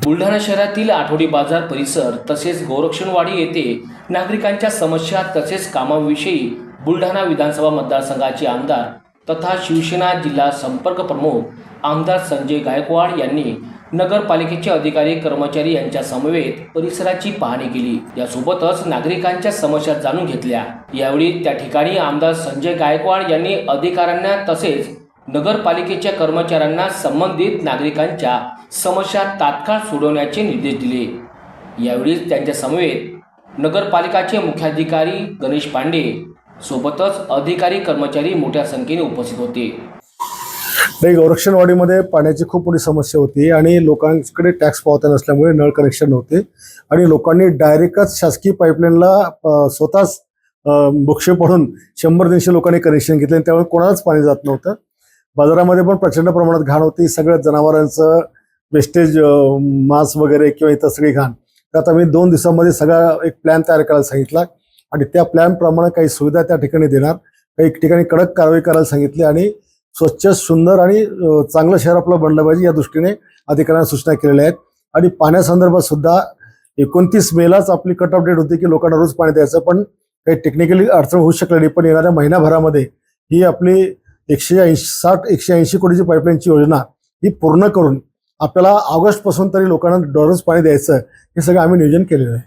बुलढाणा शहरातील आठवडी बाजार परिसर तसेच गोरक्षणवाडी येथे नागरिकांच्या समस्या तसेच कामाविषयी बुलढाणा विधानसभा मतदारसंघाचे आमदार तथा शिवसेना जिल्हा संपर्क प्रमुख आमदार संजय गायकवाड यांनी नगरपालिकेचे अधिकारी कर्मचारी यांच्या समवेत परिसराची पाहणी केली। यासोबतच नागरिकांच्या समस्या जाणून घेतल्या। यावेळी त्या ठिकाणी आमदार संजय गायकवाड यांनी अधिकाऱ्यांना तसेच नगरपालिकेच्या कर्मचाऱ्यांना संबंधित नागरिकांच्या समस्या तात्काळ सोडवण्याचे निर्देश दिले। यावेळी त्यांच्या समवेत नगरपालिकाचे मुख्याधिकारी गणेश पांडे सोबतच अधिकारी कर्मचारी मोठ्या संख्येने उपस्थित होते। गोरक्षणवाडीमध्ये पाण्याची खूप मोठी समस्या होती आणि लोकांकडे टॅक्स पावत्या नसल्यामुळे नळ कनेक्शन नव्हते आणि लोकांनी डायरेक्टच शासकीय पाईपलाईनला स्वतःच बुक्षे पडून 100-200 लोकांनी कनेक्शन घेतले आणि त्यामुळे कोणालाच पाणी जात नव्हतं। बाजारामध्ये पण प्रचंड प्रमाणात घाण होती, सगळ्या जनावरांचं वेस्टेज, मांस वगैरे किंवा इतर सगळी घाण। त्यात आम्ही 2 दिवसांमध्ये सगळा एक प्लॅन तयार करायला सांगितला आणि त्या प्लॅनप्रमाणे काही सुविधा त्या ठिकाणी देणार, काही ठिकाणी कडक कारवाई करायला सांगितली आणि स्वच्छ, सुंदर आणि चांगलं शहर आपलं बनलं पाहिजे या दृष्टीने अधिकाऱ्यांना सूचना केलेल्या आहेत। आणि पाण्यासंदर्भात सुद्धा 29 मेलाच आपली कट ऑफ डेट होती की लोकांना रोज पाणी द्यायचं, पण काही टेक्निकली अडचण होऊ शकली नाही। पण येणाऱ्या महिनाभरामध्ये ही आपली 180 कोटीची पाईपलाईनची योजना ही पूर्ण करून आपल्याला ऑगस्टपासून तरी लोकांना दररोज पाणी द्यायचं, हे सगळं आम्ही नियोजन केलेलं आहे।